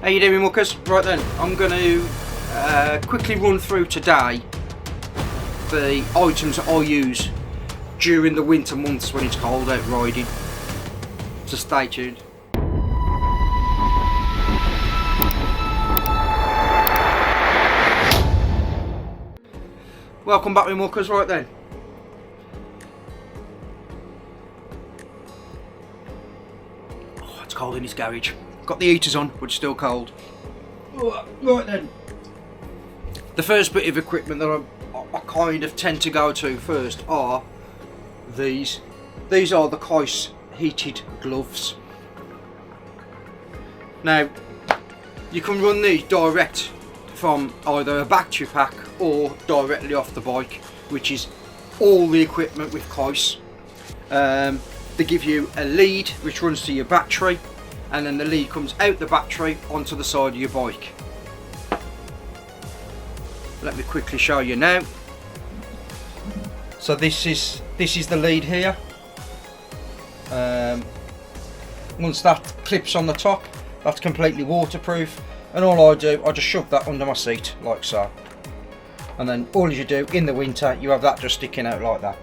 How you doing, muckers? Right then, I'm going to quickly run through today the items that I use during the winter months when it's cold out riding. So stay tuned. Welcome back, my muckers. Right then. Oh, it's cold in this garage. Got the heaters on, but it's still cold. Right then. The first bit of equipment that I kind of tend to go to first are these. These are the Keis heated gloves. Now, you can run these direct from either a battery pack or directly off the bike, which is all the equipment with Keis. They give you a lead which runs to your battery, and then the lead comes out the battery onto the side of your bike. Let me quickly show you now. So this is the lead here. Once that clips on the top, that's completely waterproof, and all I do, I just shove that under my seat like so, and then all you do in the winter, you have that just sticking out like that.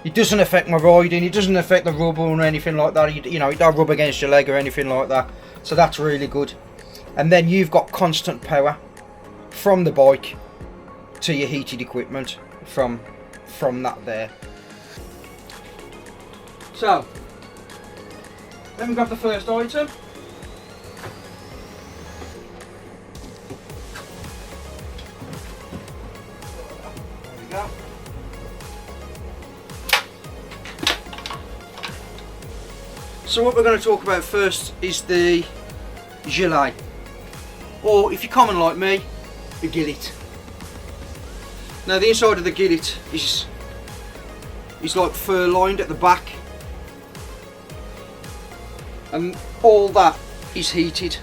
It doesn't affect my riding, it doesn't affect the rubber or anything like that. You know, it don't rub against your leg or anything like that, so that's really good. And then you've got constant power from the bike to your heated equipment from that there. So let me grab the first item. There we go. So what we're going to talk about first is the GILLET, or if you're common like me, the GILLET. Now the inside of the GILLET is like fur lined at the back, and all that is heated.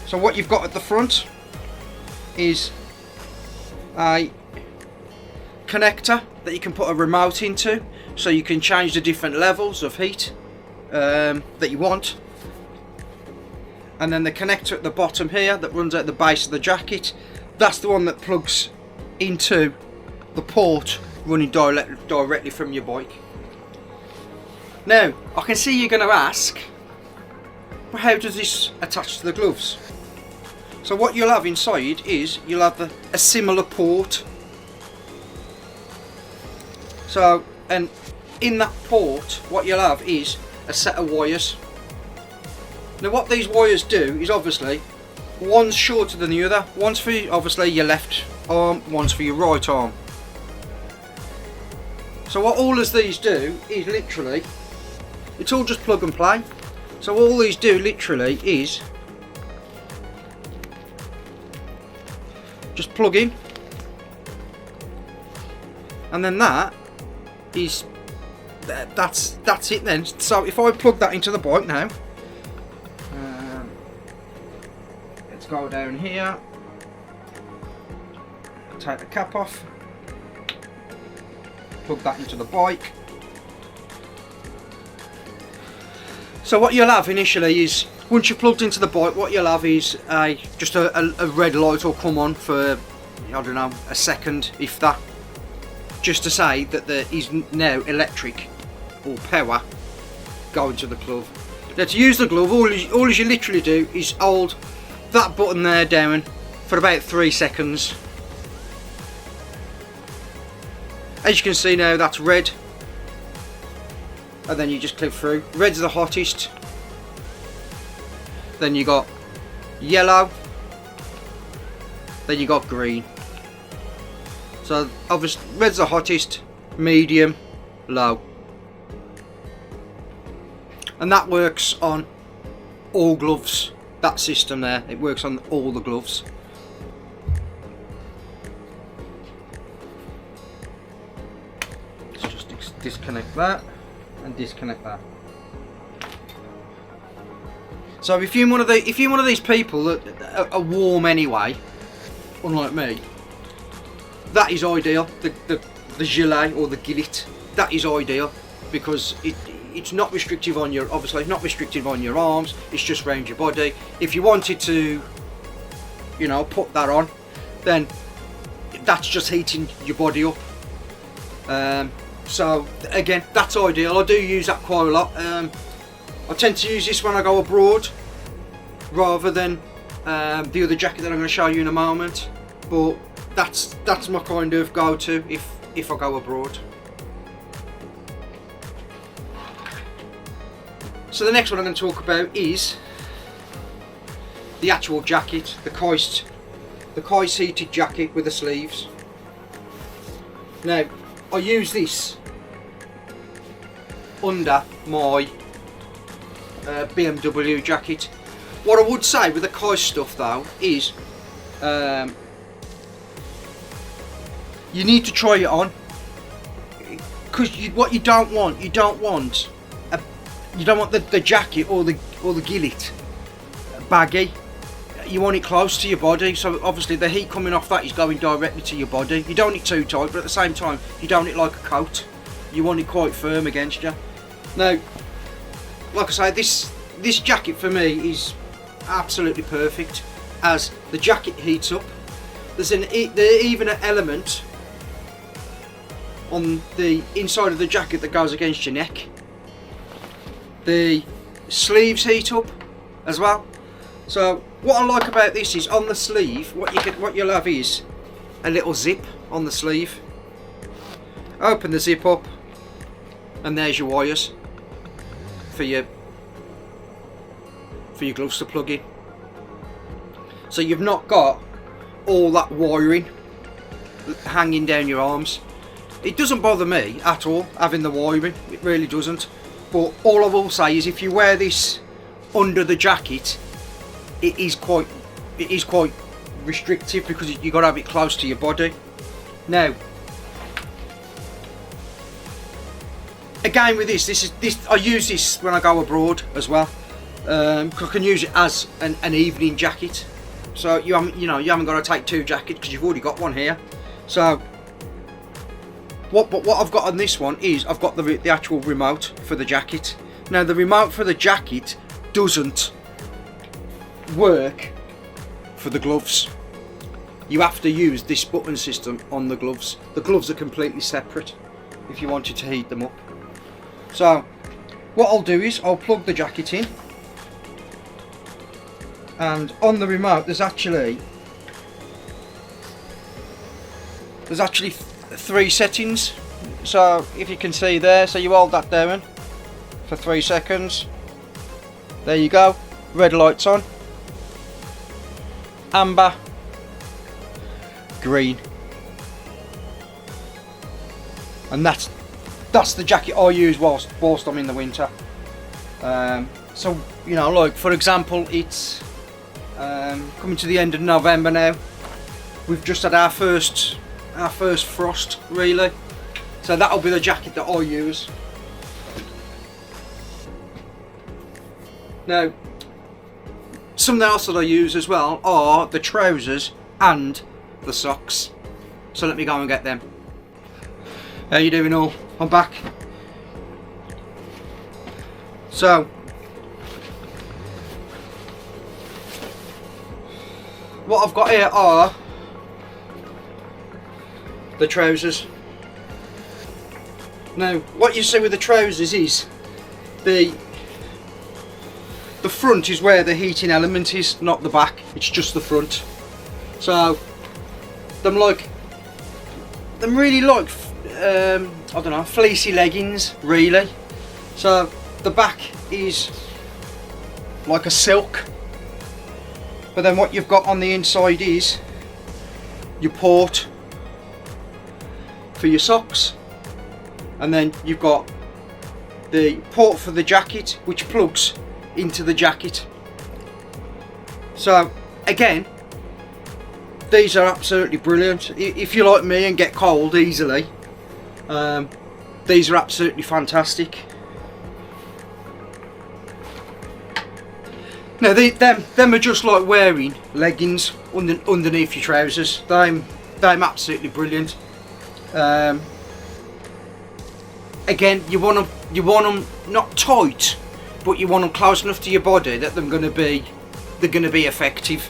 So what you've got at the front is a connector that you can put a remote into, so you can change the different levels of heat that you want. And then the connector at the bottom here that runs out the base of the jacket, that's the one that plugs into the port running directly from your bike. Now, I can see you're going to ask, well, how does this attach to the gloves? So what you'll have inside is, you'll have a similar port. So, and in that port, what you'll have is a set of wires. Now what these wires do is, obviously, one's shorter than the other. One's for obviously your left arm, one's for your right arm. So what all of these do is literally, it's all just plug and play. So all these do literally is just plug in, and then that is that's it then. So if I plug that into the bike now, let's go down here, take the cap off, plug that into the bike. So what you'll have initially is, once you're plugged into the bike, what you'll have is just a red light will come on for, I don't know, a second, if that, just to say that there is now electric or power going to the glove. Now to use the glove, all you literally do is hold that button there down for about 3 seconds. As you can see now, that's red, and then you just clip through. Red's the hottest, then you got yellow, then you got green. So obviously red's the hottest, medium, low, and that works on all gloves. That system there, it works on all the gloves. Let's just disconnect that and disconnect that. So if you're one of these people that are warm anyway, unlike me, that is ideal. The GILLET or the GILLET, that is ideal, because it's not restrictive on your, obviously not restrictive on your arms, it's just around your body. If you wanted to, you know, put that on, then that's just heating your body up. So again, that's ideal. I do use that quite a lot. I tend to use this when I go abroad rather than the other jacket that I'm going to show you in a moment, but that's my kind of go-to if I go abroad. So the next one I'm going to talk about is the actual jacket, the Keis heated jacket with the sleeves. Now I use this under my BMW jacket. What I would say with the Keis stuff though is you need to try it on, because what you don't want the jacket or the gillet baggy. You want it close to your body, so obviously the heat coming off that is going directly to your body. You don't want it too tight, but at the same time you don't want it like a coat. You want it quite firm against you. Now, like I say, this jacket for me is absolutely perfect, as the jacket heats up. There's even an element on the inside of the jacket that goes against your neck. The sleeves heat up as well. So what I like about this is on the sleeve, what you'll have is a little zip on the sleeve. Open the zip up, and there's your wires for your gloves to plug in. So you've not got all that wiring hanging down your arms. It doesn't bother me at all having the wiring, it really doesn't. But all I will say is if you wear this under the jacket, it is quite restrictive, because you've got to have it close to your body. Now, again with this I use this when I go abroad as well. I can use it as an evening jacket. So you haven't got to take two jackets because you've already got one here. So what I've got on this one is I've got the actual remote for the jacket. Now the remote for the jacket doesn't work for the gloves. You have to use this button system on the gloves. The gloves are completely separate if you wanted to heat them up. So what I'll do is I'll plug the jacket in, and on the remote there's actually three settings. So if you can see there, so you hold that down for 3 seconds, there you go, red light's on, amber, green, and that's the jacket I use whilst I'm in the winter. So you know, like for example, it's coming to the end of November now. We've just had our first frost, really, so that'll be the jacket that I use. Now, something else that I use as well are the trousers and the socks. So let me go and get them. How you doing all? I'm back. So what I've got here are the trousers. Now what you see with the trousers is the front is where the heating element is, not the back, it's just the front. So them really like I don't know, fleecy leggings really. So the back is like a silk, but then what you've got on the inside is your port for your socks, and then you've got the port for the jacket which plugs into the jacket. So again, these are absolutely brilliant. If you're like me and get cold easily, these are absolutely fantastic. Now them are just like wearing leggings underneath your trousers. They're absolutely brilliant. Again, you want to you want them not tight, but you want them close enough to your body that they're going to be effective.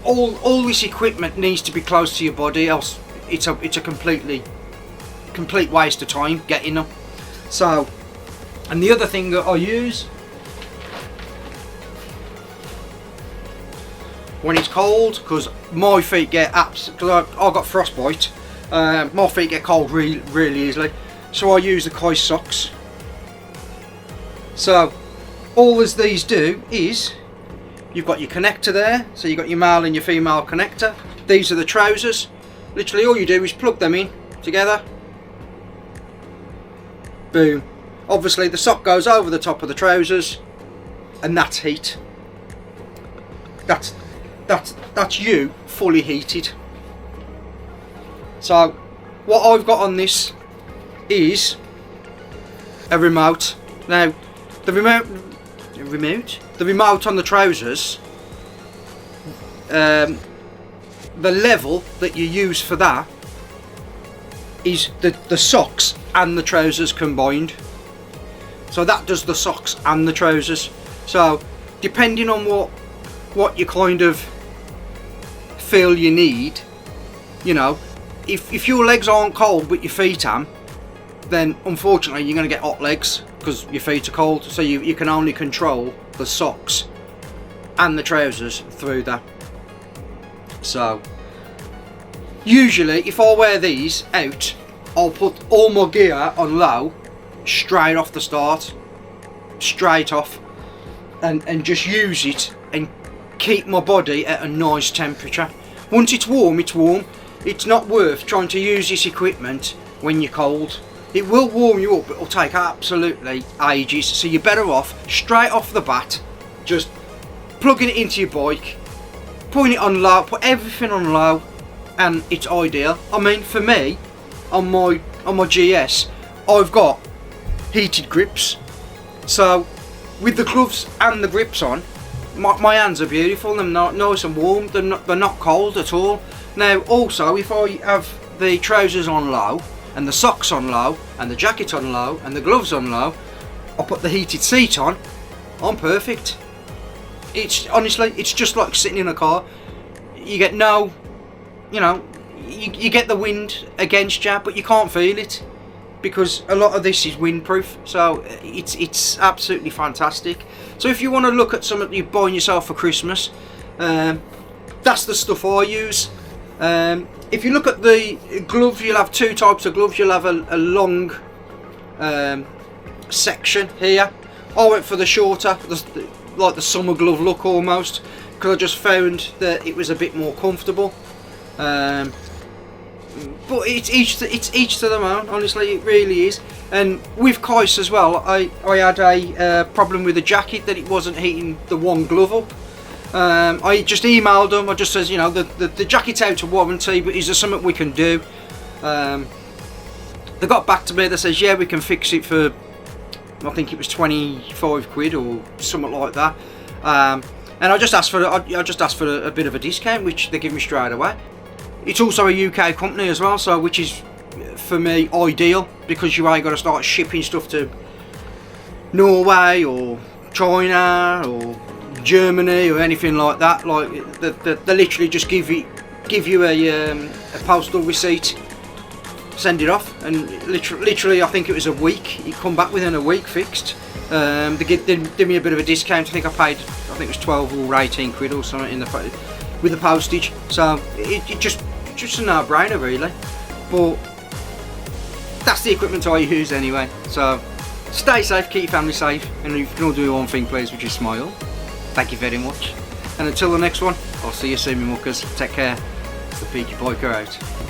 All this equipment needs to be close to your body, else it's a complete waste of time getting them. So, and the other thing that I use when it's cold, because my feet get I've got frostbite, my feet get cold really easily, so I use the Keis socks. So all as these do is, you've got your connector there, so you've got your male and your female connector. These are the trousers. Literally all you do is plug them in together, boom. Obviously the sock goes over the top of the trousers, and that's heat. That's you fully heated. So what I've got on this is a remote. Now the remote on the trousers, the level that you use for that is the socks and the trousers combined. So that does the socks and the trousers. So depending on what you kind of feel you need, you know, if your legs aren't cold but your feet are, then unfortunately you're going to get hot legs because your feet are cold. So you can only control the socks and the trousers through that. So usually if I wear these out, I'll put all my gear on low straight off the start, straight off, and just use it and keep my body at a nice temperature. Once it's warm, it's warm. It's not worth trying to use this equipment when you're cold. It will warm you up, but it'll take absolutely ages. So you're better off straight off the bat just plugging it into your bike, putting it on low, put everything on low, and it's ideal. I mean, for me, on my GS, I've got heated grips, so with the gloves and the grips on, my hands are beautiful. They're not nice and warm. They're not cold at all. Now also, if I have the trousers on low and the socks on low and the jacket on low and the gloves on low, I put the heated seat on, I'm perfect. It's honestly, it's just like sitting in a car. You get no, you know, you get the wind against you, but you can't feel it because a lot of this is windproof. So it's absolutely fantastic. So if you want to look at something you're buying yourself for Christmas, that's the stuff I use. If you look at the gloves, you'll have two types of gloves. You'll have a long section here. I went for the shorter, like the summer glove look almost, because I just found that it was a bit more comfortable. But it's each to their own. Honestly, it really is. And with Keis as well, I had a problem with the jacket, that it wasn't heating the one glove up. I just emailed them. I just says, you know, the jacket's out of warranty, but is there something we can do? They got back to me. They says, yeah, we can fix it for, I think it was 25 quid or something like that. And I just asked for a bit of a discount, which they give me straight away. It's also a UK company as well, so which is for me ideal, because you ain't got to start shipping stuff to Norway or China or Germany or anything like that. Like they literally just give you a postal receipt, send it off, and literally I think it was a week. It come back within a week fixed. They give me a bit of a discount. I think it was 12 or 18 quid or something with the postage. So it just a no-brainer really. But that's the equipment I use anyway. So stay safe, keep your family safe, and if you can all do one thing please, which is smile. Thank you very much. And until the next one, I'll see you soon, me muckers. Take care. It's the Peaky Biker out.